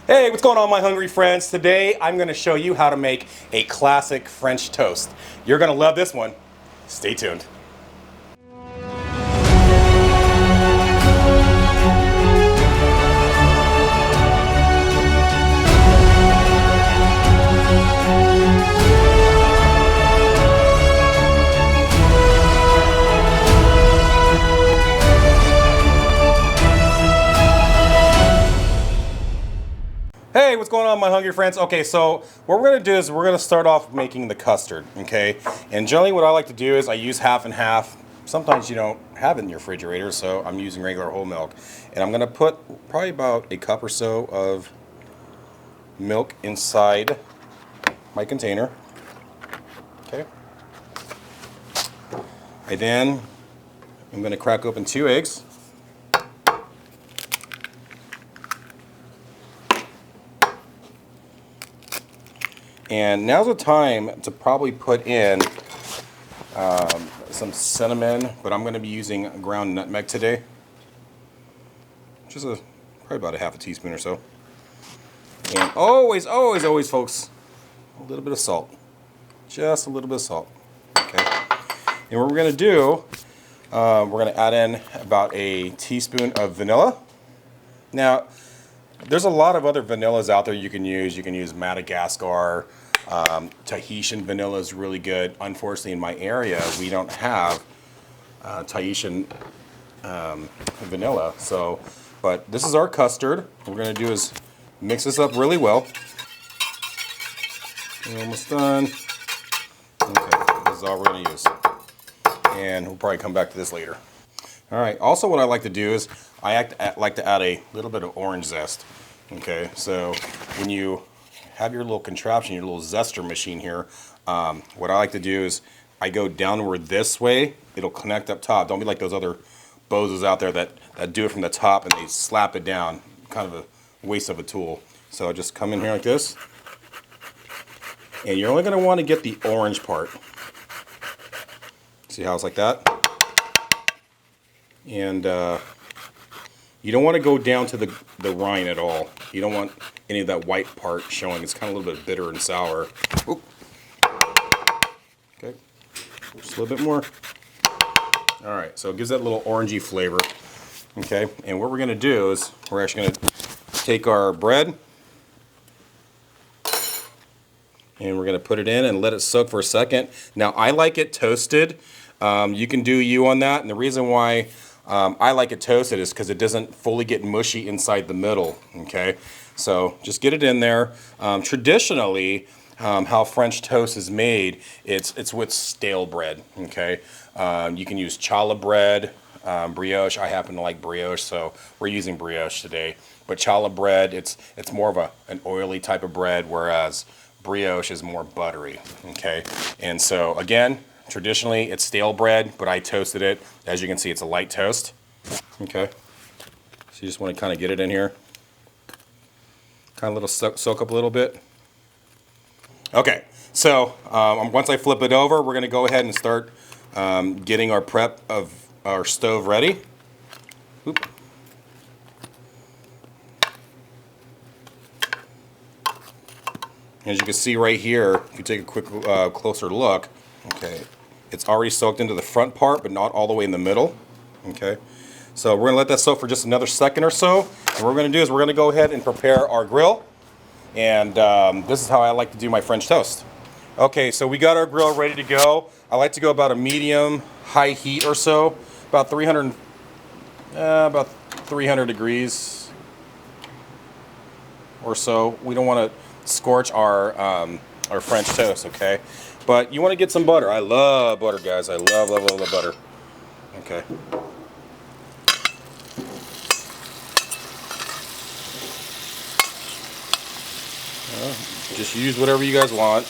Hey, what's going on, my hungry friends? Today I'm going to show you how to make a classic French toast. You're going to love this one. Stay tuned. Hey, what's going on, my hungry friends? Okay, so what we're gonna do is we're gonna start off making the custard, okay? And generally what I like to do is I use half and half. Sometimes you don't have it in your refrigerator, so I'm using regular whole milk. And I'm gonna put probably about a cup or so of milk inside my container, okay? And then I'm gonna crack open 2 eggs. And now's the time to probably put in some cinnamon, but I'm going to be using ground nutmeg today. Just probably about a half a teaspoon or so. And always, folks, a little bit of salt. Just a little bit of salt. Okay. And what we're going to do, we're going to add in about a teaspoon of vanilla. Now, there's a lot of other vanillas out there you can use. You can use Madagascar. Tahitian vanilla is really good. Unfortunately, in my area, we don't have Tahitian vanilla. So, but this is our custard. What we're going to do is mix this up really well. We're almost done. Okay, this is all we're going to use. And we'll probably come back to this later. All right, also what I like to do is I like to add a little bit of orange zest. Okay, so when you have your little contraption, your little zester machine here, what I like to do is I go downward this way. It'll connect up top. Don't be like those other bozos out there that do it from the top and they slap it down. Kind of a waste of a tool. So I just come in here like this. And you're only going to want to get the orange part. See how it's like that? And you don't want to go down to the rind at all. You don't want any of that white part showing. It's kind of a little bit bitter and sour. Oop. Okay, just a little bit more. All right, so it gives that little orangey flavor. Okay, and what we're going to do is we're actually going to take our bread and we're going to put it in and let it soak for a second. Now, I like it toasted. You can do you on that, and the reason why I like it toasted is because it doesn't fully get mushy inside the middle, okay? So just get it in there. Traditionally, how French toast is made, it's with stale bread, okay? You can use challah bread, brioche. I happen to like brioche, so we're using brioche today. But challah bread, it's more of an oily type of bread, whereas brioche is more buttery, okay? And so, again, traditionally, it's stale bread, but I toasted it. As you can see, it's a light toast. Okay. So you just want to kind of get it in here. Kind of soak up a little bit. Okay. So once I flip it over, we're going to go ahead and start getting our prep of our stove ready. Oop. As you can see right here, if you take a quick closer look, okay, it's already soaked into the front part, but not all the way in the middle. Okay, so we're going to let that soak for just another second or so. And what we're going to do is we're going to go ahead and prepare our grill. And this is how I like to do my French toast. Okay, so we got our grill ready to go. I like to go about a medium high heat or so, about 300 degrees or so. We don't want to scorch our French toast, okay? But you want to get some butter. I love butter, guys. I love butter. Okay. Just use whatever you guys want,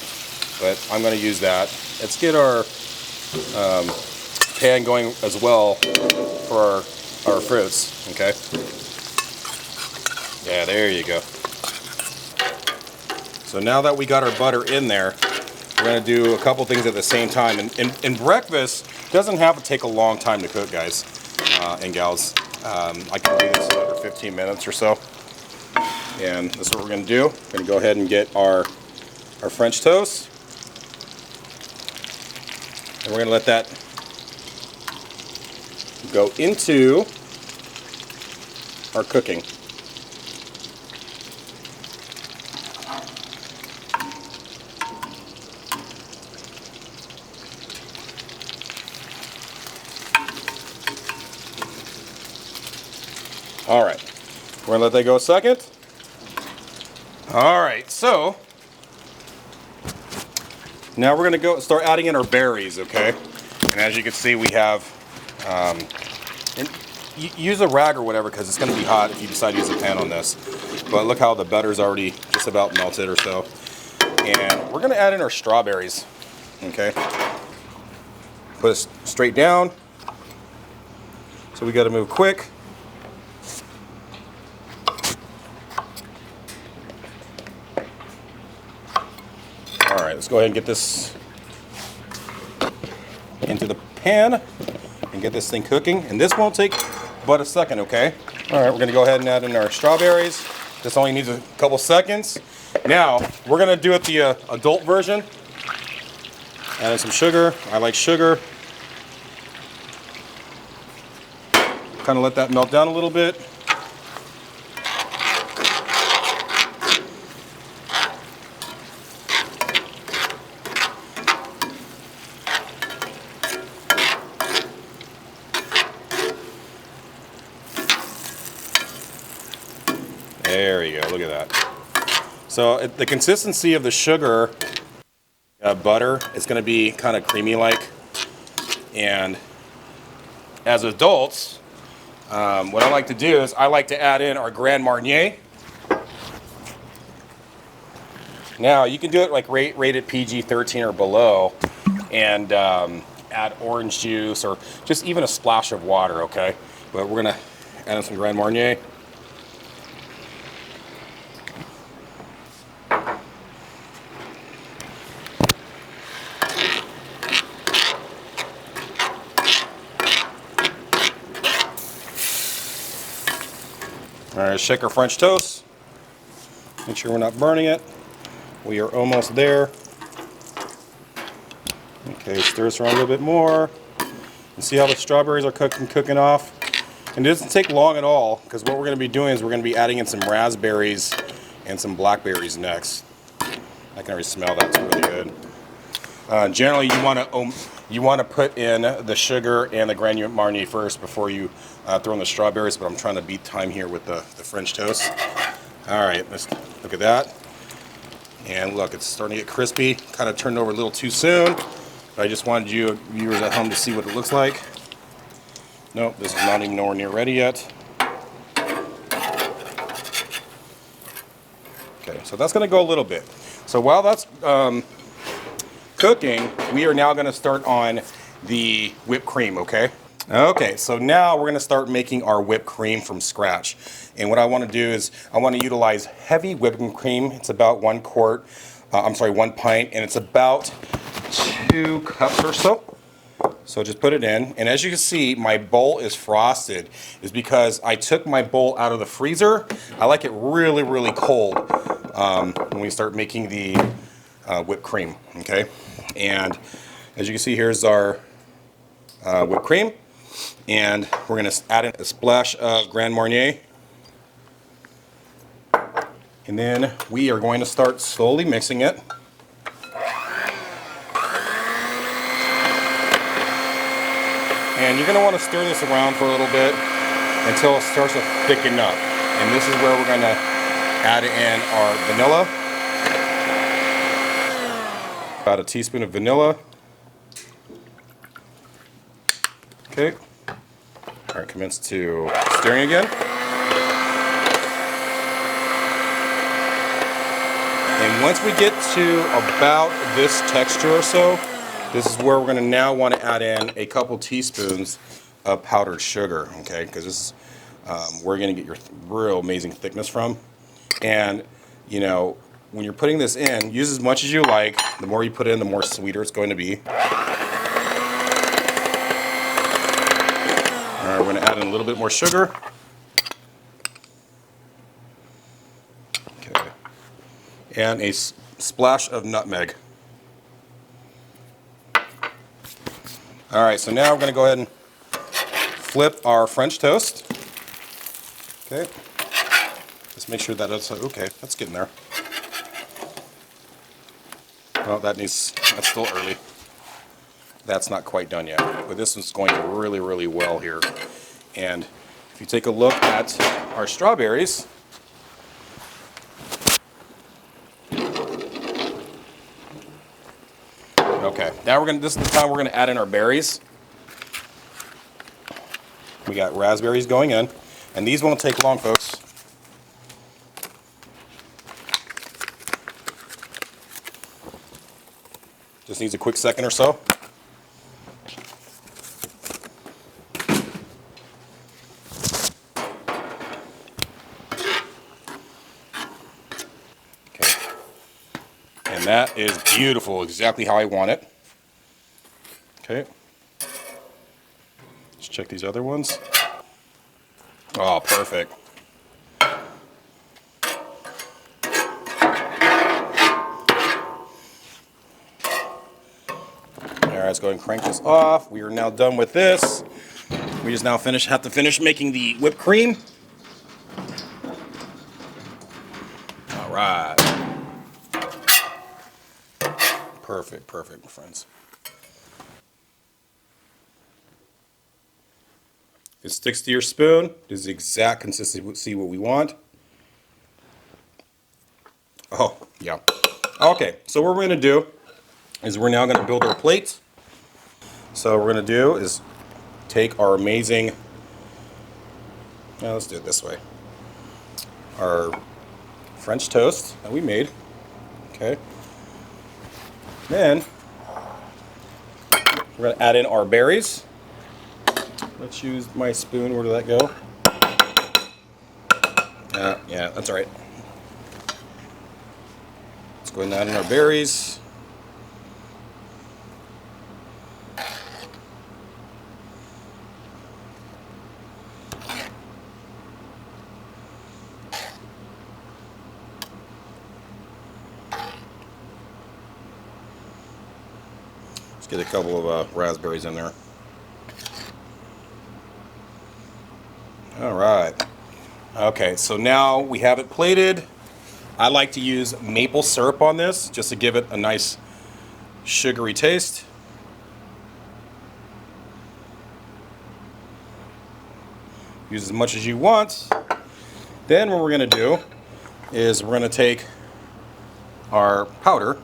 but I'm going to use that. Let's get our pan going as well for our fruits, okay? Yeah, there you go. So now that we got our butter in there, we're going to do a couple things at the same time. And breakfast doesn't have to take a long time to cook, guys and gals. I can do this in under 15 minutes or so. And this is what we're going to do. We're going to go ahead and get our French toast. And we're going to let that go into our cooking. All right, we're gonna let that go a second. All right, so now we're gonna start adding in our berries, okay? And as you can see, we have, and use a rag or whatever because it's gonna be hot if you decide to use a pan on this. But look how the butter's already just about melted or so. And we're gonna add in our strawberries, okay? Put it straight down. So we gotta move quick. All right, let's go ahead and get this into the pan and get this thing cooking. And this won't take but a second, okay? All right, we're gonna go ahead and add in our strawberries. This only needs a couple seconds. Now, we're gonna do it the adult version. Add in some sugar. I like sugar. Kind of let that melt down a little bit. There you go, look at that. So the consistency of the sugar butter is going to be kind of creamy like. And as adults, what I like to do is I like to add in our Grand Marnier. Now you can do it like rated PG-13 or below and add orange juice or just even a splash of water, okay? But we're going to add in some Grand Marnier. All right, shake our French toast. Make sure we're not burning it. We are almost there. Okay, stir this around a little bit more. And see how the strawberries are cooking off. And it doesn't take long at all, because what we're going to be doing is we're going to be adding in some raspberries and some blackberries next. I can already smell that. It's really good. Generally, you want to put in the sugar and the Grand Marnier first before you throw in the strawberries, but I'm trying to beat time here with the French toast. All right, let's look at that. And look, it's starting to get crispy. Kind of turned over a little too soon. But I just wanted you viewers at home to see what it looks like. Nope, this is not even nowhere near ready yet. Okay, so that's going to go a little bit. So while that's cooking, we are now going to start on the whipped cream, okay? Okay, so now we're going to start making our whipped cream from scratch. And what I want to do is I want to utilize heavy whipping cream. It's about 1 pint, and it's about 2 cups or so. So just put it in. And as you can see, my bowl is frosted. Is because I took my bowl out of the freezer. I like it really, really cold when we start making the whipped cream, okay? And as you can see, here's our whipped cream. And we're going to add in a splash of Grand Marnier. And then we are going to start slowly mixing it. And you're going to want to stir this around for a little bit until it starts to thicken up. And this is where we're going to add in our vanilla. About a teaspoon of vanilla. Okay. All right, commence to stirring again. And once we get to about this texture or so, this is where we're going to now want to add in a couple teaspoons of powdered sugar, okay? Because this is where you're going to get your real amazing thickness from. And, you know, when you're putting this in, use as much as you like. The more you put in, the more sweeter it's going to be. All right, we're going to add in a little bit more sugar. and a splash of nutmeg. All right, so now we're going to go ahead and flip our French toast. Okay. Just make sure that it's okay. That's getting there. Well, that's still early. That's not quite done yet, but this one's going really, really well here. And if you take a look at our strawberries, okay, now this is the time we're gonna add in our berries. We got raspberries going in, and these won't take long, folks. Just needs a quick second or so. Okay. And that is beautiful, exactly how I want it. Okay. Let's check these other ones. Oh, perfect. Let's go ahead and crank this off. We are now done with this. We just now have to finish making the whipped cream. All right. Perfect, perfect, my friends. If it sticks to your spoon, this is the exact consistency what we want. Oh, yeah. Okay, so what we're going to do is we're now going to build our plates. So what we're going to do is take our amazing, let's do it this way, our French toast that we made, okay. Then we're going to add in our berries. Let's use my spoon, where did that go? Yeah, that's all right. Let's go ahead and add in our berries. Get a couple of raspberries in there. All right. Okay, so now we have it plated. I like to use maple syrup on this just to give it a nice sugary taste. Use as much as you want. Then what we're going to do is we're going to take our powder.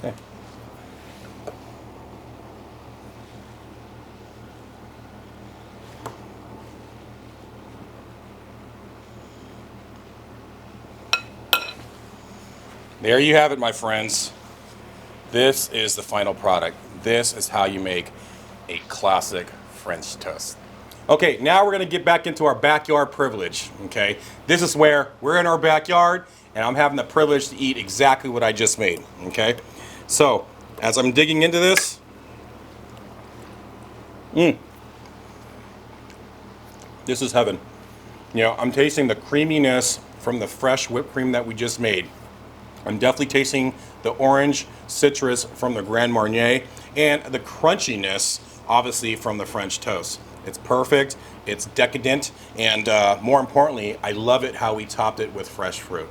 Okay. There you have it, my friends. This is the final product. This is how you make a classic French toast. Okay, now we're gonna get back into our backyard privilege, okay? This is where we're in our backyard and I'm having the privilege to eat exactly what I just made, okay? So, as I'm digging into this, this is heaven. You know, I'm tasting the creaminess from the fresh whipped cream that we just made. I'm definitely tasting the orange citrus from the Grand Marnier and the crunchiness, obviously, from the French toast. It's perfect, it's decadent, and more importantly, I love it how we topped it with fresh fruit.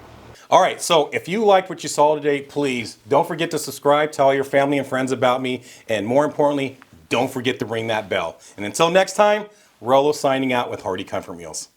All right, so if you liked what you saw today, please don't forget to subscribe, tell your family and friends about me, and more importantly, don't forget to ring that bell. And until next time, Rollo signing out with Hearty Comfort Meals.